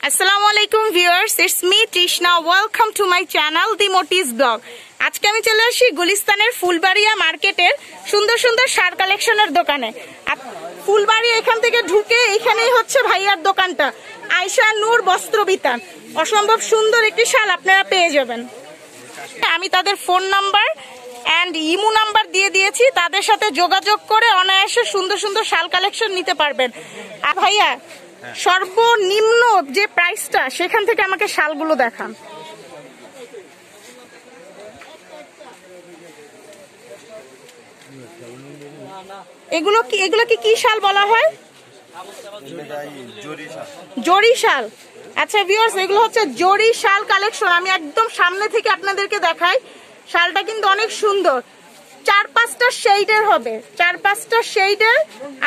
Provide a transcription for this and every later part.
আসসালামু আলাইকুম viewers, it's me Trishna. Welcome to my channel the Motis blog. আজকে আমি চলে আসি গুলিস্তানের ফুলবাড়িয়া মার্কেটের সুন্দর সুন্দর শাল কালেকশনের দোকানে। ফুলবাড়িয়া এখান থেকে ঢুকে এখানেই হচ্ছে ভাইয়ার দোকানটা, আয়শা নূর বস্ত্র বিতান। অসম্ভব সুন্দর একটি শাল আপনারা পেয়ে যাবেন। আমি তাদের phone number and imo number দিয়ে দিয়েছি, তাদের সাথে যোগাযোগ করে অনায়াসে সুন্দর সুন্দর শাল কালেকশন নিতে পারবেন। আর ভাইয়া সর্বনিম্ন যে প্রাইসটা সেখান থেকে আমাকে শালগুলো দেখান। এগুলো কি শাল বলা হয়? জরি শাল। আচ্ছা ভিউয়ার্স, এগুলো হচ্ছে জরি শাল কালেকশন। আমি একদম সামনে থেকে আপনাদেরকে দেখাই। শালটা কিন্তু অনেক সুন্দর, 4-5টা শেডের হবে, 4-5টা শেডের।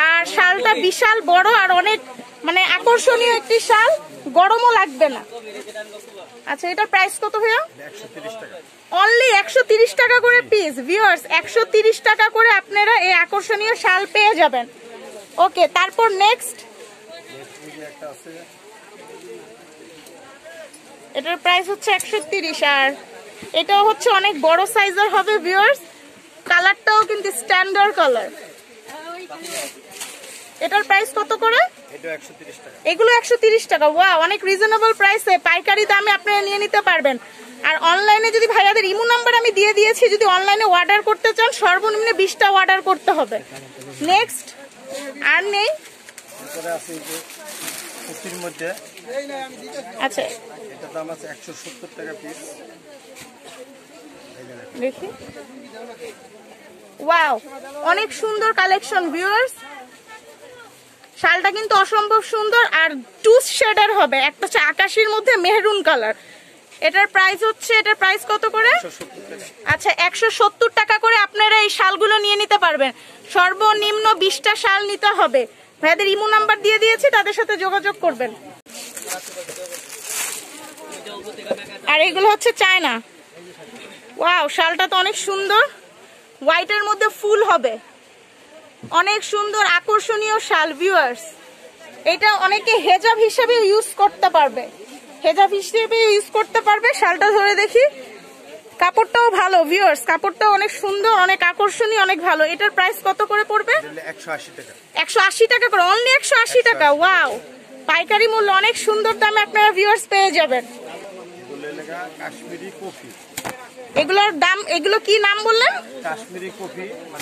আর শালটা বিশাল বড় আর অনেক মানে আকর্ষণীয় একটি শাল, গরমও লাগবে না। আচ্ছা, এটার প্রাইস কত ভাইয়া? 130 টাকা। অনলি 130 টাকা করে পিস। ভিউয়ার্স, 130 টাকা করে আপনারা এই আকর্ষণীয় শাল পেয়ে যাবেন। ওকে, তারপর নেক্সট এটার প্রাইস হচ্ছে 130। আর এটাও হচ্ছে অনেক বড় সাইজের হবে ভিউয়ার্স। কালারটাও কিন্তু স্ট্যান্ডার্ড কালার। এটার প্রাইস কত করে? এগুলো 130 টাকা। ওয়াও, অনেক রিজনেবল প্রাইসে পাইকারি দামে আপনারা নিয়ে নিতে পারবেন। আর অনলাইনে যদি ভাইয়াদের ইমো নাম্বার আমি দিয়ে দিয়েছি, যদি অনলাইনে অর্ডার করতে চান সর্বনিম্ন 20টা অর্ডার করতে হবে। নেক্সট আর নেই। আচ্ছা, এটার দাম আছে 170 টাকা পিস। দেখি, ওয়াও, অনেক সুন্দর কালেকশন ভিউয়ার্স। শালটা কিন্তু অসম্ভব সুন্দর আর 2 শেডের হবে। একটা হচ্ছে আকাশির মধ্যে মেহরুন কালার। এটার প্রাইস কত করে? আচ্ছা, 170 টাকা করে আপনারা এই শালগুলো নিয়ে নিতে পারবেন। সর্বনিম্ন 20টা শাল নিতে হবে। ভাইদের ইমো নাম্বার দিয়ে দিয়েছি, তাদের সাথে যোগাযোগ করবেন। আর এগুলো হচ্ছে চায়না। ওয়াও, শালটা তো অনেক সুন্দর, হোয়াইটের মধ্যে ফুল হবে, অনেক সুন্দর আকর্ষণীয় শাল ভিউয়ার্স। এটা অনেকে হেজাব হিসেবে ইউজ করতে পারবে, শালটা ধরে দেখি, কাপড়টাও ভালো ভিউয়ার্স, কাপড়টাও অনেক সুন্দর, অনেক আকর্ষণীয়, অনেক ভালো। এটার প্রাইস কত করে পড়বে? 180 টাকা। 180 টাকা করে, অনলি 180 টাকা। ওয়াও, পাইকারি মূল্য, অনেক সুন্দর দামে আপনারা ভিউয়ার্স পেয়ে যাবেন। এগুলোর দাম, এগুলো কি নাম বললেন?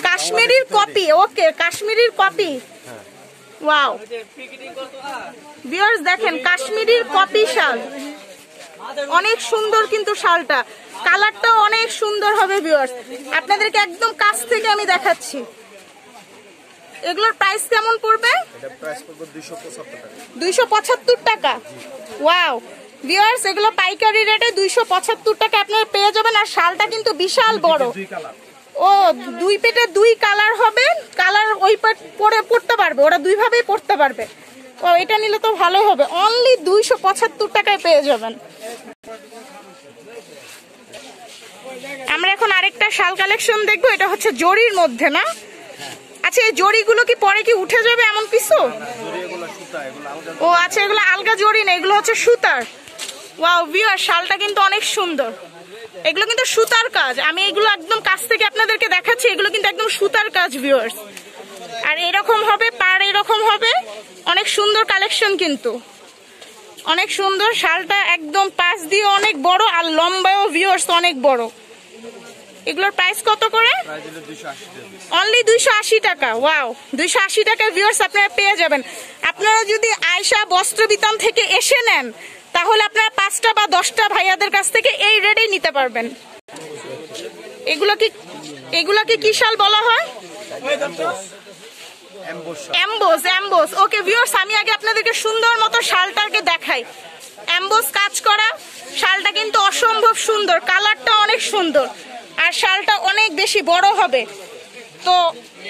কাশ্মীরি কপি। ওকে, কাশ্মীরি কপি। ওয়াও ভিউয়ার্স, দেখেন কাশ্মীরি কপি শাল, অনেক সুন্দর কিন্তু শালটা, কালারটাও অনেক সুন্দর হবে ভিউয়ার্স। আপনাদেরকে একদম কাছ থেকে আমি দেখাচ্ছি। এগুলোর প্রাইস কেমন পড়বে? এটা প্রাইস পড়বে 275 টাকা। ওয়াও ভিউয়ার্স, এগুলো পাইকারি রেটে 275 টাকা আপনারা পেয়ে যাবেন। আর শালটা কিন্তু বিশাল বড়। ও, 2 পেটে 2 কালার হবে, কালার ওই পরে পড়তে পারবে, ওরা 2 ভাবেই পড়তে পারবে। ও, এটা নিলে তো ভালোই হবে। অনলি 275 টাকায় পেয়ে যাবেন। আমরা এখন আরেকটা শাল কালেকশন দেখবো। এটা হচ্ছে জরির মধ্যে, না? আচ্ছা, এই জরিগুলো কি পরে কি উঠে যাবে এমন কিছু? ও আচ্ছা, এগুলো আলগা জরি না, এগুলো হচ্ছে সুতার। ওয়াও ভিউয়ার, শালটা কিন্তু অনেক সুন্দর। এগুলো কিন্তু সুতার কাজ। আমি এগুলো একদম কাছ থেকে আপনাদেরকে দেখাচ্ছি, এগুলো কিন্তু একদম সুতার কাজ ভিউয়ার্স। আর এরকম হবে, পাড় এরকম হবে, অনেক সুন্দর কালেকশন কিন্তু, অনেক সুন্দর। শালটা একদম পাশ দিয়ে অনেক বড় আর লম্বায়ও ভিউয়ার্স অনেক বড়। এগুলোর প্রাইস কত করে? অনলি 280 টাকা। ওয়াও, 280 টাকা ভিউয়ার্স আপনারা পেয়ে যাবেন। আপনারা যদি আয়শা বস্ত্র বিতান থেকে এসে নেন, তাহলে আপনারা 5টা বা 10টা ভাইয়াদের কাছ থেকে এই রেটেই নিতে পারবেন। এগুলোকে কি শাল বলা হয়? এমবোস। ওকে ভিউয়ার্স, আমি আগে আপনাদেরকে সুন্দর মতো শালটাকে দেখাই। এমবোস কাজ করা শালটা কিন্তু অসম্ভব সুন্দর, কালারটা অনেক সুন্দর, আর শালটা অনেক বেশি বড় হবে। তো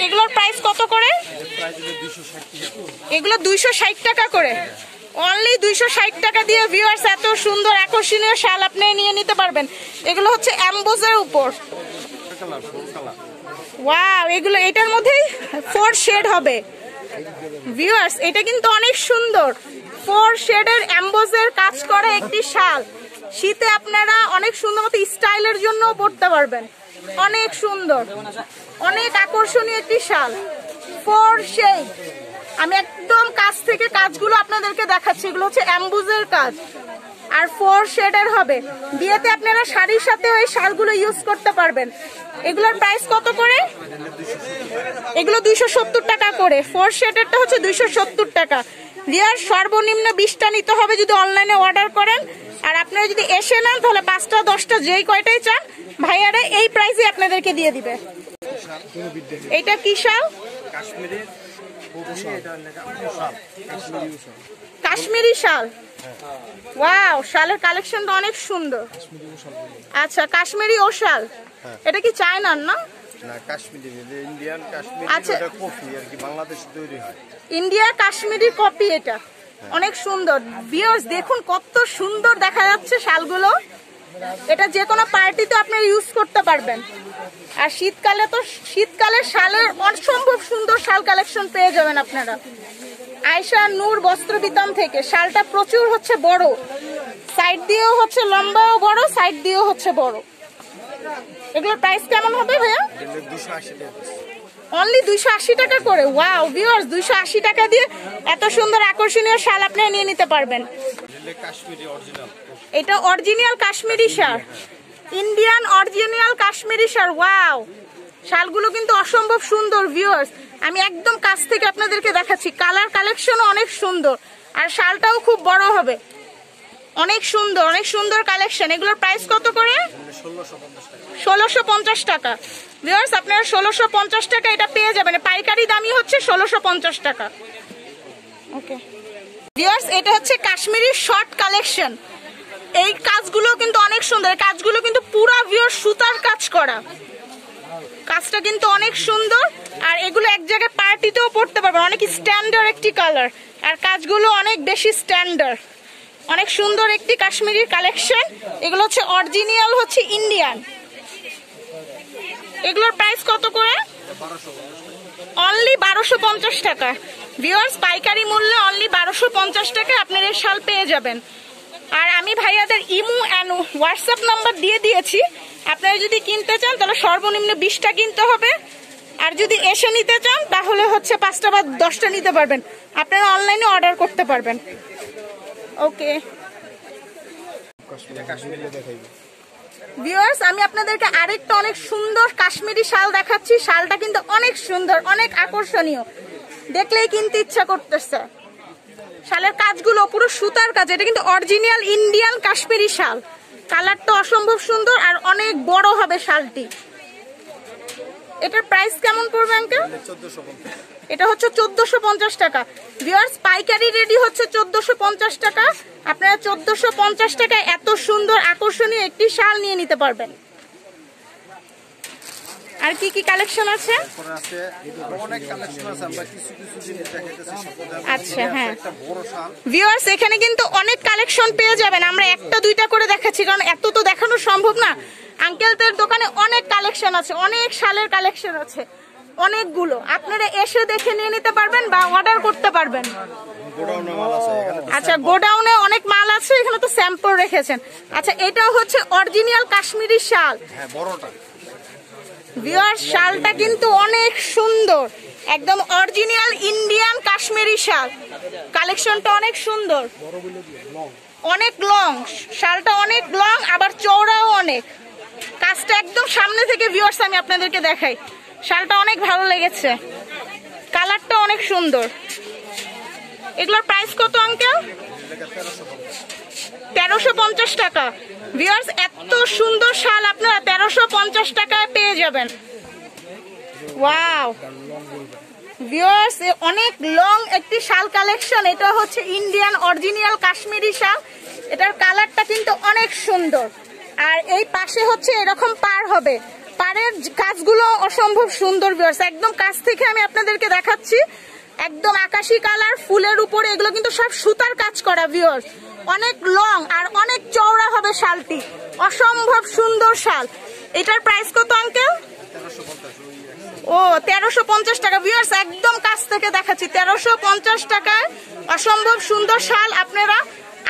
এগুলোর প্রাইস কত করে? এগুলো 260 টাকা করে। অনলি 260 টাকা দিয়ে ভিউয়ার্স এত সুন্দর আকর্ষণীয় শাল আপনি নিয়ে নিতে পারবেন। এগুলো হচ্ছে এমবোসের উপর। ওয়াও, এগুলো এটার মধ্যেই 4 শেড হবে ভিউয়ার্স। এটা কিন্তু অনেক সুন্দর, 4 শেডের এমবোজের কাজ করে একটি শাল। শীতে আপনারা অনেক সুন্দর মতো স্টাইলের জন্য পরতে পারবেন। অনেক সুন্দর, অনেক আকর্ষণীয় একটি শাল 4 শেড। আমি একদম কাছ থেকে কাজগুলো আপনাদেরকে দেখাচ্ছি। এগুলো হচ্ছে এমবোজের কাজ আর 4 শেডের হবে। বিয়েতে আপনারা শাড়ির সাথে ওই শালগুলো ইউজ করতে পারবেন। এগুলোর প্রাইস কত করে? এগুলো 270 টাকা করে। 4 শেডেরটা হচ্ছে 270 টাকা। ভিউয়ার্স সর্বনিম্ন 20টা নিতে হবে যদি অনলাইনে অর্ডার করেন। আর আপনারা যদি এসে নেন তাহলে 5টা 10টা যেই কয়টাই চান ভাইয়ারা এই প্রাইসে আপনাদেরকে দিয়ে দিবে। এটা কি শাল? কাশ্মীরি শাল। ওয়াও, শালের কালেকশনটা অনেক সুন্দর। আচ্ছা, কাশ্মীরি ও শাল। এটা কি চায়নার না? আচ্ছা, ইন্ডিয়ার কাশ্মীরি কপি। এটা অনেক সুন্দর। ভিউয়ার্স দেখুন কত সুন্দর দেখা যাচ্ছে শালগুলো। এটা যে কোনো পার্টিতে আপনারা ইউজ করতে পারবেন। আর শীতকালে তো শীতকালে শালের অসম্ভব সুন্দর শাল কালেকশন পেয়ে যাবেন আপনারা আয়েশা নূর বস্ত্র বিতান থেকে। শালটা প্রচুর হচ্ছে বড়, সাইড দিয়েও হচ্ছে লম্বাও বড়, সাইড দিয়েও হচ্ছে বড়। এগুলোর প্রাইস কেমন হবে ভাইয়া? অনলি 280 টাকা করে। ওয়াও ভিউয়ার্স, 280 টাকা দিয়ে এত সুন্দর আকর্ষণীয় শাল আপনারা নিয়ে নিতে পারবেন। এটা অরিজিনাল কাশ্মীরি শাল, ইন্ডিয়ান অরিজিনাল কাশ্মীরি শাল। ওয়াও, শালগুলো কিন্তু অসম্ভব সুন্দর ভিউয়ার্স। আমি একদম কাছ থেকে আপনাদেরকে দেখাচ্ছি। কালার কালেকশনও অনেক সুন্দর আর শালটাও খুব বড় হবে। অনেক সুন্দর, অনেক সুন্দর কালেকশন। এগুলোর প্রাইস কত করে? 1650 টাকা। ভিউয়ার্স আপনারা 1650 টাকা এটা পেয়ে যাবেন। পাইকারি দামই হচ্ছে 1650 টাকা। ওকে ভিউয়ার্স, এটা হচ্ছে কাশ্মীরি শর্ট কালেকশন। এই কাজগুলো কিন্তু অনেক সুন্দর। কাজগুলো কিন্তু পুরা ভিউয়ার্স সুতার কাজ করা। কাজটা কিন্তু অনেক সুন্দর আর এগুলো এক জায়গায় পার্টিতেও পড়তে পারবেন। অনেক স্ট্যান্ডার্ড একটি কালার আর কাজগুলো অনেক বেশি স্ট্যান্ডার্ড। অনেক সুন্দর একটি কাশ্মীরি কালেকশন। এগুলো হচ্ছে অরিজিনাল হচ্ছে ইন্ডিয়ান। এগুলোর প্রাইস কত করে? অনলি 1250 টাকা। ভিউয়ার্স পাইকারি মূল্যে অনলি 1250 টাকা আপনারা এই শাল পেয়ে যাবেন। আর আমি ভাইয়াদের ইমো এন্ড হোয়াটসঅ্যাপ নাম্বার দিয়ে দিয়েছি। আপনারা যদি কিনতে চান তাহলে সর্বনিম্ন 20টা কিনতে হবে। আর যদি এসে নিতে চান তাহলে হচ্ছে 5টা বা 10টা নিতে পারবেন। আপনারা অনলাইনে অর্ডার করতে পারবেন। ওকে ভিউয়ার্স, আমি আপনাদেরকে আরেকটা অনেক সুন্দর কাশ্মীরি শাল দেখাচ্ছি। শালটা কিন্তু অনেক সুন্দর, অনেক আকর্ষণীয়, দেখলেই কিনতে ইচ্ছা করতেছে। শালের কাজগুলো পুরো সুতার কাজ। এটা কিন্তু অরিজিনাল ইন্ডিয়ান কাশ্মীরি শাল। কালারটা অসম্ভব সুন্দর আর অনেক বড় হবে শালটি। এটার প্রাইস কেমন পড়বে আঙ্কেল? এটা হচ্ছে 1450 টাকা। ভিউয়ার্স পাইকারি রেডি হচ্ছে 1450 টাকা। আপনারা 1450 টাকায় এত সুন্দর আকর্ষণীয় একটি শাল নিয়ে নিতে পারবেন। আর কি কি কালেকশন আছে? আচ্ছা হ্যাঁ ভিউয়ার্স, এখানে কিন্তু অনেক কালেকশন পেয়ে যাবেন। আমরা একটা দুইটা করে দেখাচ্ছি কারণ এত তো দেখানো সম্ভব না। আঙ্কেলদের দোকানে অনেক কালেকশন আছে, অনেক শালের কালেকশন আছে অনেকগুলো। আপনারা এসে দেখে নিয়ে নিতে পারবেন বা অর্ডার করতে পারবেন। আচ্ছা, গোডাউনে অনেক মাল আছে, এখানে তো স্যাম্পল রেখেছেন। আচ্ছা, এটাও হচ্ছে অরিজিনাল কাশ্মীরি শাল। ভিউয়ার্স শালটা কিন্তু অনেক সুন্দর, একদম অরিজিনাল ইন্ডিয়ান কাশ্মীরি শাল। কালেকশনটা অনেক সুন্দর, অনেক লং। শালটা অনেক লং আবার চওড়াও অনেক। কাজটা একদম সামনে থেকে ভিউয়ার্স আমি আপনাদেরকে দেখাই। শালটা অনেক ভালো লেগেছে, কালারটা অনেক সুন্দর। এগুলোর প্রাইস কত আঙ্কেল? 1350 টাকা। ভিউয়ার্স এত সুন্দর শাল আপনারা 1350 টাকায় পেয়ে যাবেন। ওয়াও ভিউয়ার্স, অনেক লং একটি শাল কালেকশন। এটা হচ্ছে ইন্ডিয়ান অরিজিনাল কাশ্মীরি শাল। এটার কালারটা কিন্তু অনেক সুন্দর। আর এই পাশে হচ্ছে এরকম পার হবে। পাড়ের কাজগুলো অসম্ভব সুন্দর ভিউয়ার্স। একদম কাছ থেকে আমি আপনাদেরকে দেখাচ্ছি। একদম আকাশি কালার ফুলের উপরে এগুলো কিন্তু সব সুতার কাজ করা ভিউয়ার্স। অনেক লং আর অনেক চওড়া হবে শালটি। অসম্ভব সুন্দর শাল। এটার প্রাইস কত আঙ্কেল? ও 1350 টাকা। ভিউয়ার্স একদম কাছ থেকে দেখাচ্ছি, 1350 টাকায় অসম্ভব সুন্দর শাল আপনারা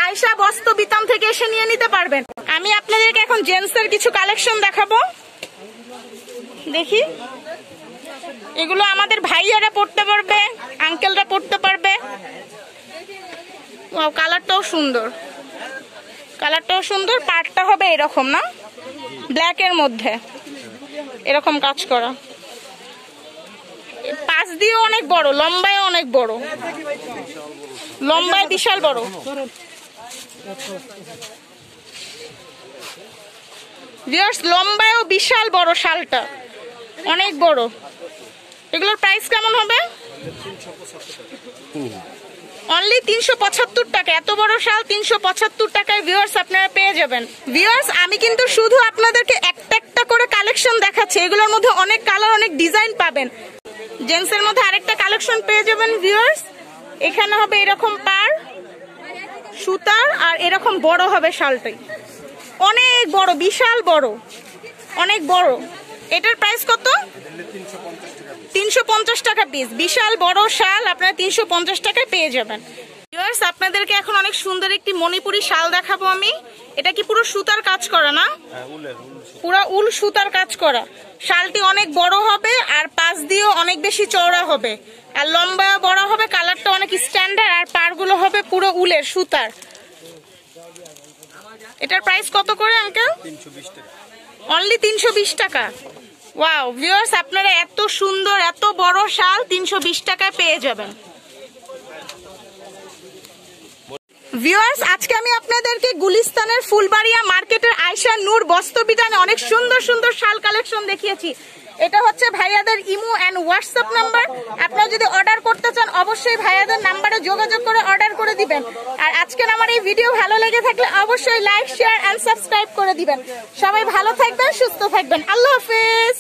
আয়শা বস্ত্র বিতান থেকে এসে নিয়ে নিতে পারবেন। আমি আপনাদেরকে এখন জেন্টসের কিছু কালেকশন দেখাবো। দেখি, এগুলো আমাদের ভাইয়ারা পড়তে পারবে, আঙ্কেলরা পড়তে পারবে। ওয়াও, কালারটাও সুন্দর, কালারটাও সুন্দর। পাটটা হবে এরকম না, ব্ল্যাকের মধ্যে এরকম কাজ করা। পাশ দিয়ে অনেক বড়, লম্বায় অনেক বড়, লম্বায় বিশাল বড়। ভিউয়ার্স লম্বায়ও বিশাল বড়, শালটা অনেক বড়। এগুলোর প্রাইস কেমন হবে? অনলি 375 টাকা। এত বড় শাল 375 টাকায় ভিউয়ার্স আপনারা পেয়ে যাবেন। ভিউয়ার্স আমি কিন্তু শুধু আপনাদেরকে একটা একটা করে কালেকশন দেখাচ্ছি, এগুলোর মধ্যে অনেক কালার, অনেক ডিজাইন পাবেন। জেন্টসের মধ্যে আরেকটা কালেকশন পেয়ে যাবেন ভিউয়ার্স। এখানে হবে এরকম পার সুতার, আর এরকম বড় হবে শালটাই, অনেক বড়, বিশাল বড়, অনেক বড়। এটার প্রাইস কত? 350 টাকা পিস। বিশাল বড় শাল আপনারা 350 টাকায় পেয়ে যাবেন। ভিউয়ার্স আপনাদেরকে এখন অনেক সুন্দর একটি মণিপুরি শাল দেখাবো আমি। এটা কি পুরো সুতার কাজ করা না? পুরো উল সুতার কাজ করা। শালটি অনেক বড় হবে, আর পাশ দিয়েও অনেক বেশি চওড়া হবে, আর লম্বা বড় হবে। কালারটা অনেক স্ট্যান্ডার্ড, আর পাড়গুলো হবে পুরো উলের সুতার। এটার প্রাইস কত করে আঙ্কেল? 320 টাকা। অনলি 320 টাকা। ওয়াও ভিউয়ার্স আপনারা এত সুন্দর এত বড় শাল 320 টাকায় পেয়ে যাবেন। ভিউয়ার্স আজকে আমি আপনাদেরকে গুলিস্তানের ফুলবাড়িয়া মার্কেটের আয়শা নূর বস্ত্র বিতানে অনেক সুন্দর সুন্দর শাল কালেকশন দেখিয়েছি। এটা হচ্ছে ভাইয়াদের ইমো এন্ড হোয়াটসঅ্যাপ নাম্বার। আপনারা যদি অর্ডার করতে চান অবশ্যই ভাইয়াদের নাম্বারে যোগাযোগ করে অর্ডার করে দিবেন। আর আজকের আমার এই ভিডিও ভালো লেগে থাকলে অবশ্যই লাইক, শেয়ার এন্ড সাবস্ক্রাইব করে দিবেন। সবাই ভালো থাকবেন, সুস্থ থাকবেন। আল্লাহ হাফেজ।